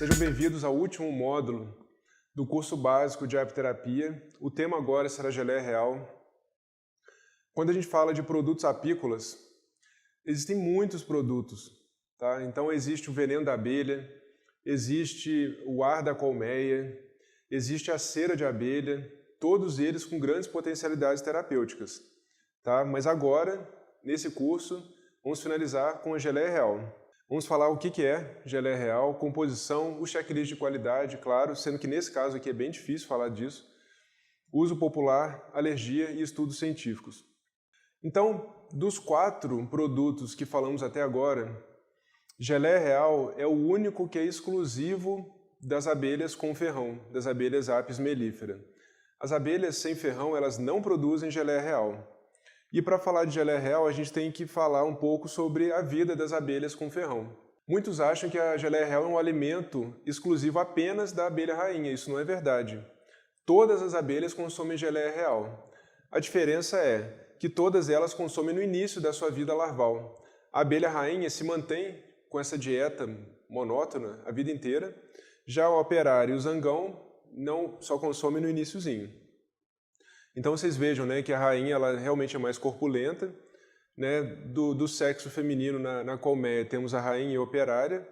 Sejam bem-vindos ao último módulo do curso básico de apiterapia. O tema agora será geleia real. Quando a gente fala de produtos apícolas, existem muitos produtos, tá? Então existe o veneno da abelha, existe o ar da colmeia, existe a cera de abelha, todos eles com grandes potencialidades terapêuticas, tá? Mas agora, nesse curso, vamos finalizar com a geleia real. Vamos falar o que é geleia real, composição, o checklist de qualidade, claro, sendo que nesse caso aqui é bem difícil falar disso, uso popular, alergia e estudos científicos. Então, dos 4 produtos que falamos até agora, geleia real é o único que é exclusivo das abelhas com ferrão, das abelhas Apis mellifera. As abelhas sem ferrão, elas não produzem geleia real. E para falar de geleia real, a gente tem que falar um pouco sobre a vida das abelhas com ferrão. Muitos acham que a geleia real é um alimento exclusivo apenas da abelha rainha. Isso não é verdade. Todas as abelhas consomem geleia real. A diferença é que todas elas consomem no início da sua vida larval. A abelha rainha se mantém com essa dieta monótona a vida inteira. Já o operário e o zangão não só consomem no iniciozinho. Então vocês vejam, né, que a rainha ela realmente é mais corpulenta, né, do sexo feminino na colmeia temos a rainha e a operária.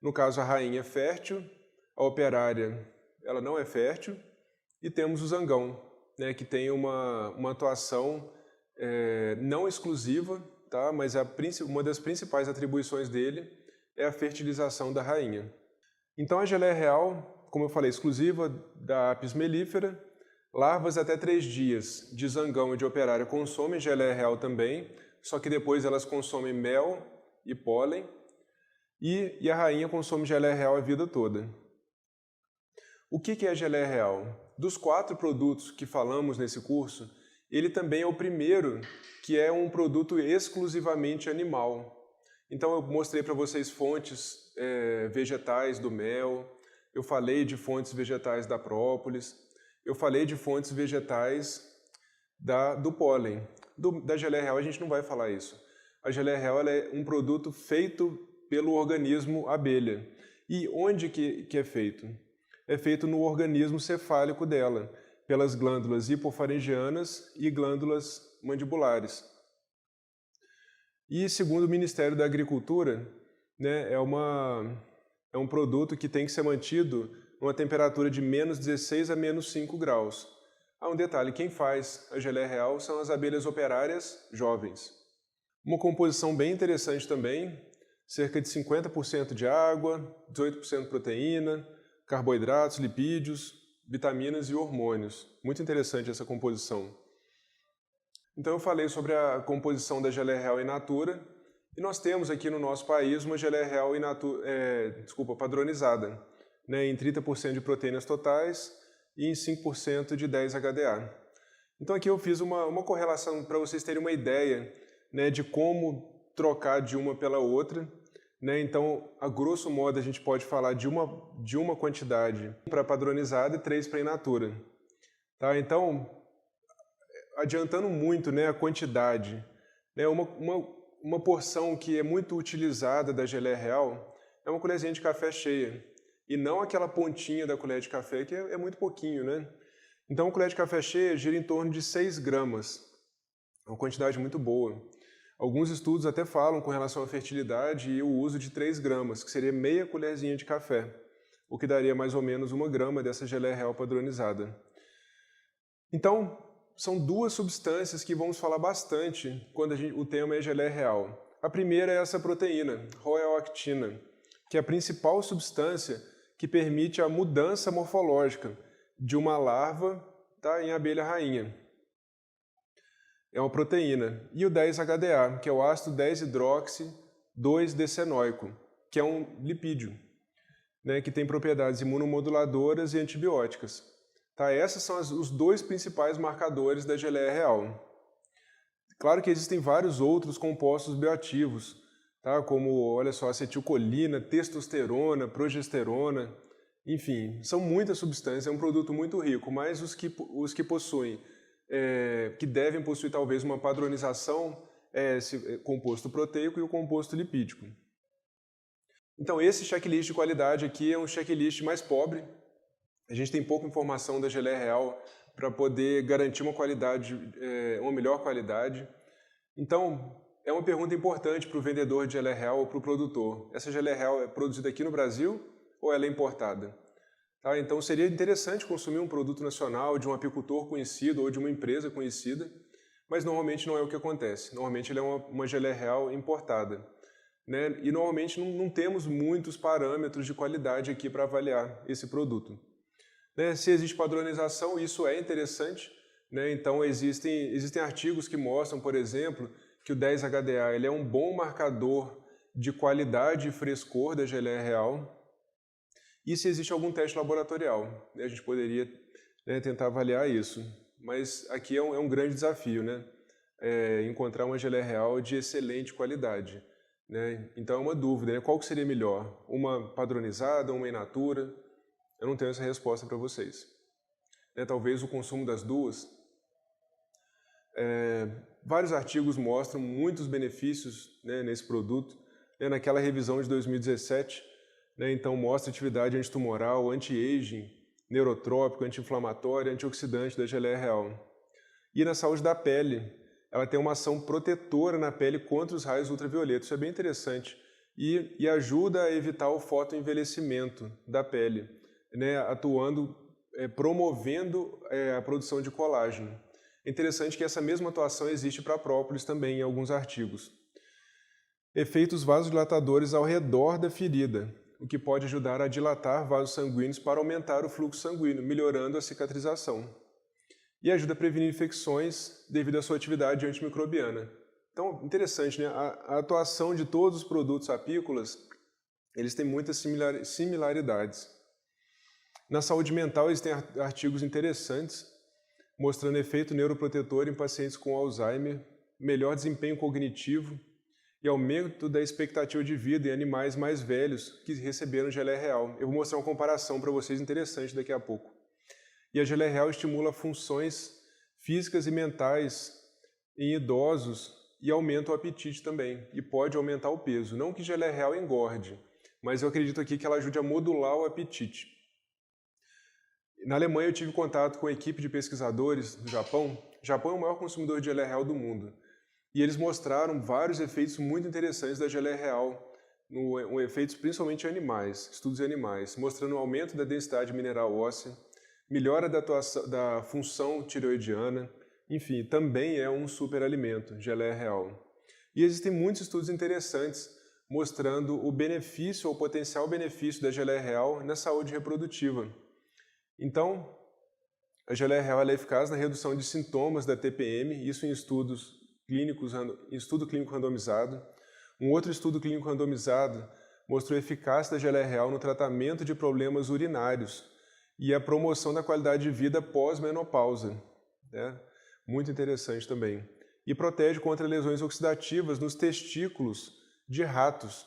No caso, a rainha é fértil, a operária ela não é fértil, e temos o zangão, né, que tem uma atuação não exclusiva, tá, mas uma das principais atribuições dele é a fertilização da rainha. Então a geleia real, como eu falei, exclusiva da Apis mellifera. Larvas até 3 dias de zangão e de operária consomem geleia real também, só que depois elas consomem mel e pólen, e a rainha consome geleia real a vida toda. O que é a geleia real? Dos 4 produtos que falamos nesse curso, ele também é o primeiro que é um produto exclusivamente animal. Então eu mostrei para vocês fontes vegetais do mel, eu falei de fontes vegetais da própolis, eu falei de fontes vegetais do pólen. Da geleia real a gente não vai falar isso. A geleia real ela é um produto feito pelo organismo abelha. E onde que é feito? É feito no organismo cefálico dela, pelas glândulas hipofaringianas e glândulas mandibulares. E segundo o Ministério da Agricultura, né, é um produto que tem que ser mantido uma temperatura de menos 16 a menos 5 graus. Há um detalhe, quem faz a geleia real são as abelhas operárias jovens. Uma composição bem interessante também, cerca de 50% de água, 18% proteína, carboidratos, lipídios, vitaminas e hormônios. Muito interessante essa composição. Então eu falei sobre a composição da geleia real in natura, e nós temos aqui no nosso país uma geleia real padronizada, né, em 30% de proteínas totais e em 5% de 10-HDA. Então aqui eu fiz uma correlação para vocês terem uma ideia, né, de como trocar de uma pela outra. Né? Então, a grosso modo, a gente pode falar de uma quantidade para padronizada e 3 para in natura. Tá? Então, adiantando muito, né, a quantidade, né, uma porção que é muito utilizada da geleia real é uma colherzinha de café cheia. E não aquela pontinha da colher de café, que é muito pouquinho, né? Então, a colher de café cheia gira em torno de 6 gramas. É uma quantidade muito boa. Alguns estudos até falam com relação à fertilidade e o uso de 3 gramas, que seria meia colherzinha de café, o que daria mais ou menos 1 grama dessa geleia real padronizada. Então, são 2 substâncias que vamos falar bastante quando o tema é geleia real. A primeira é essa proteína, roeoactina, que é a principal substância que permite a mudança morfológica de uma larva, tá, em abelha rainha. É uma proteína. E o 10-HDA, que é o ácido 10-hidroxi-2-decenoico, que é um lipídio, né, que tem propriedades imunomoduladoras e antibióticas. Tá, esses são os 2 principais marcadores da geleia real. Claro que existem vários outros compostos bioativos, tá? Como, olha só, acetilcolina, testosterona, progesterona, enfim, são muitas substâncias, é um produto muito rico, mas os que possuem, que devem possuir talvez uma padronização, é esse composto proteico e o composto lipídico. Então, esse checklist de qualidade aqui é um checklist mais pobre. A gente tem pouca informação da geleia real para poder garantir uma qualidade, uma melhor qualidade. Então, é uma pergunta importante para o vendedor de geleia real ou para o produtor. Essa geleia real é produzida aqui no Brasil ou ela é importada? Tá? Então, seria interessante consumir um produto nacional de um apicultor conhecido ou de uma empresa conhecida, mas normalmente não é o que acontece. Normalmente ele é uma geleia real importada. Né? E normalmente não temos muitos parâmetros de qualidade aqui para avaliar esse produto. Né? Se existe padronização, isso é interessante. Né? Então, existem artigos que mostram, por exemplo, que o 10-HDA ele é um bom marcador de qualidade e frescor da geleia real. E se existe algum teste laboratorial, né? A gente poderia, né, tentar avaliar isso. Mas aqui é um grande desafio, né? Encontrar uma geleia real de excelente qualidade. Né? Então é uma dúvida, né? Qual que seria melhor? Uma padronizada, uma in natura? Eu não tenho essa resposta para vocês. Né? Talvez o consumo das duas. Vários artigos mostram muitos benefícios, né, nesse produto. Né? Naquela revisão de 2017, né, então mostra atividade antitumoral, anti-aging, neurotrópico, anti-inflamatório, antioxidante da geleia real. E na saúde da pele, ela tem uma ação protetora na pele contra os raios ultravioletos. Isso é bem interessante. E ajuda a evitar o fotoenvelhecimento da pele, né, atuando, promovendo a produção de colágeno. É interessante que essa mesma atuação existe para a própolis também em alguns artigos. Efeitos vasodilatadores ao redor da ferida, o que pode ajudar a dilatar vasos sanguíneos para aumentar o fluxo sanguíneo, melhorando a cicatrização. E ajuda a prevenir infecções devido à sua atividade antimicrobiana. Então, interessante, né? A atuação de todos os produtos apícolas, eles têm muitas similaridades. Na saúde mental, existem artigos interessantes, mostrando efeito neuroprotetor em pacientes com Alzheimer, melhor desempenho cognitivo e aumento da expectativa de vida em animais mais velhos que receberam geleia real. Eu vou mostrar uma comparação para vocês interessante daqui a pouco. E a geleia real estimula funções físicas e mentais em idosos e aumenta o apetite também, e pode aumentar o peso. Não que geleia real engorde, mas eu acredito aqui que ela ajude a modular o apetite. Na Alemanha eu tive contato com a equipe de pesquisadores do Japão. O Japão é o maior consumidor de geleia real do mundo. E eles mostraram vários efeitos muito interessantes da geleia real, efeitos principalmente em animais, estudos em animais, mostrando o aumento da densidade mineral óssea, melhora da função tireoidiana, enfim, também é um superalimento, geleia real. E existem muitos estudos interessantes mostrando o benefício ou potencial benefício da geleia real na saúde reprodutiva. Então, a geleia real é eficaz na redução de sintomas da TPM, isso em estudo clínico randomizado. Um outro estudo clínico randomizado mostrou a eficácia da geleia real no tratamento de problemas urinários e a promoção da qualidade de vida pós-menopausa, né? Muito interessante também. E protege contra lesões oxidativas nos testículos de ratos,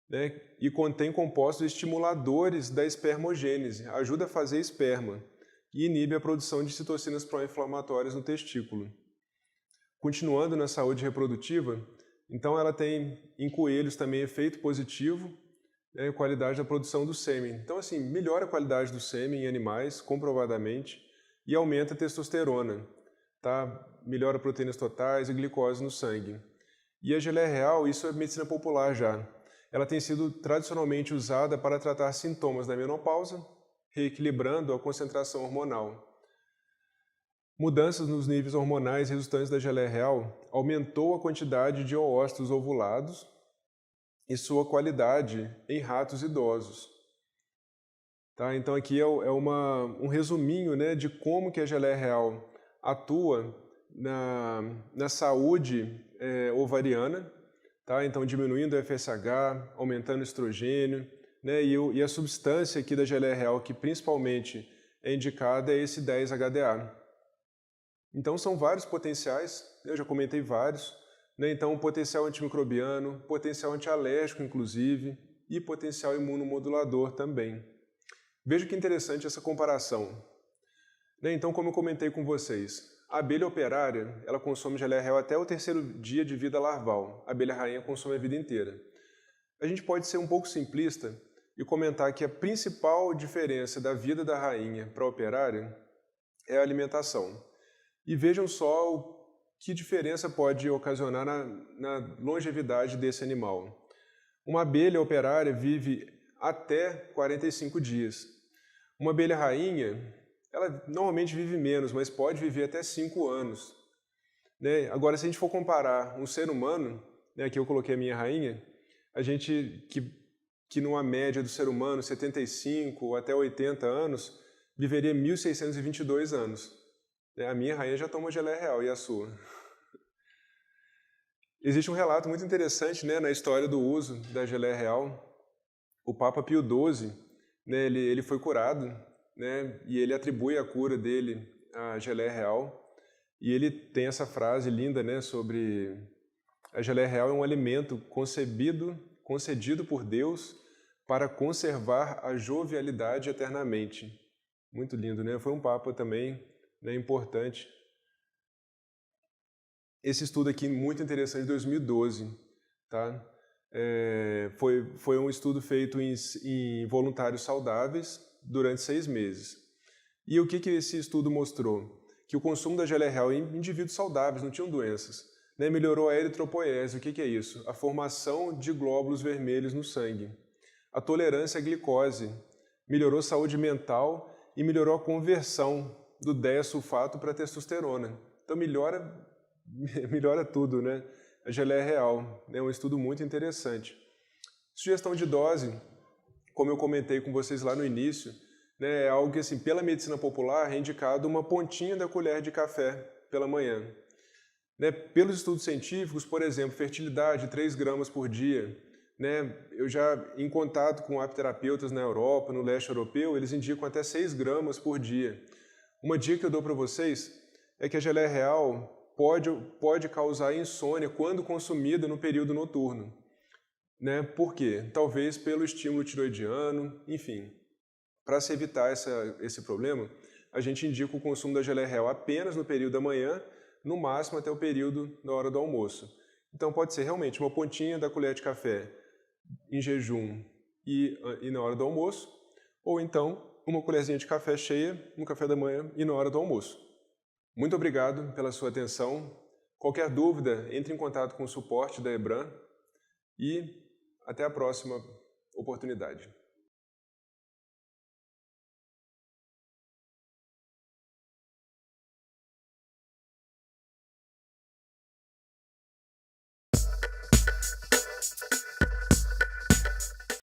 né? E contém compostos estimuladores da espermogênese, ajuda a fazer esperma e inibe a produção de citocinas pró-inflamatórias no testículo. Continuando na saúde reprodutiva, então ela tem em coelhos também efeito positivo, né, qualidade da produção do sêmen. Então, assim, melhora a qualidade do sêmen em animais, comprovadamente, e aumenta a testosterona, tá? Melhora proteínas totais e glicose no sangue. E a geleia real, isso é medicina popular já. Ela tem sido tradicionalmente usada para tratar sintomas da menopausa, reequilibrando a concentração hormonal. Mudanças nos níveis hormonais resultantes da geleia real aumentou a quantidade de oócitos ovulados e sua qualidade em ratos idosos. Tá? Então aqui é um resuminho, né, de como que a geleia real atua na saúde ovariana, tá? Então diminuindo o FSH, aumentando o estrogênio, né, e a substância aqui da geleia real que principalmente é indicada é esse 10-HDA. Então são vários potenciais, eu já comentei vários, né? Então potencial antimicrobiano, potencial antialérgico inclusive, e potencial imunomodulador também. Veja que interessante essa comparação. Né? Então, como eu comentei com vocês, a abelha operária ela consome geleia real até o 3º dia de vida larval, a abelha rainha consome a vida inteira. A gente pode ser um pouco simplista e comentar que a principal diferença da vida da rainha para a operária é a alimentação. E vejam só que diferença pode ocasionar na longevidade desse animal. Uma abelha operária vive até 45 dias. Uma abelha rainha, ela normalmente vive menos, mas pode viver até 5 anos. Né? Agora, se a gente for comparar um ser humano, né, aqui eu coloquei a minha rainha, a gente, que numa média do ser humano, 75 até 80 anos, viveria 1.622 anos. A minha rainha já toma geleia real, e a sua? Existe um relato muito interessante, né, na história do uso da geleia real. O Papa Pio XII, né, ele foi curado, né, e ele atribui a cura dele à geleia real. E ele tem essa frase linda, né, sobre a geleia real é um alimento concedido por Deus para conservar a jovialidade eternamente. Muito lindo, né? Foi um Papa também, né, importante. Esse estudo aqui, muito interessante, de 2012, tá? Foi um estudo feito em voluntários saudáveis durante 6 meses. E o que esse estudo mostrou? Que o consumo da geleia real em indivíduos saudáveis, não tinham doenças, né, melhorou a eritropoiese. O que é isso? A formação de glóbulos vermelhos no sangue. A tolerância à glicose, melhorou a saúde mental e melhorou a conversão do disulfato para testosterona. Então melhora tudo, né? A geleia real é um estudo muito interessante. Sugestão de dose, como eu comentei com vocês lá no início, né, é algo que, assim, pela medicina popular, é indicado uma pontinha da colher de café pela manhã. Né, pelos estudos científicos, por exemplo, fertilidade, 3 gramas por dia. Né, eu já, em contato com apiterapeutas na Europa, no leste europeu, eles indicam até 6 gramas por dia. Uma dica que eu dou para vocês é que a geleia real pode causar insônia quando consumida no período noturno. Né, por quê? Talvez pelo estímulo tiroidiano, enfim. Para se evitar esse problema, a gente indica o consumo da geleia real apenas no período da manhã, no máximo até o período da hora do almoço. Então pode ser realmente uma pontinha da colher de café em jejum e na hora do almoço, ou então uma colherzinha de café cheia no café da manhã e na hora do almoço. Muito obrigado pela sua atenção. Qualquer dúvida, entre em contato com o suporte da EBRAM e até a próxima oportunidade.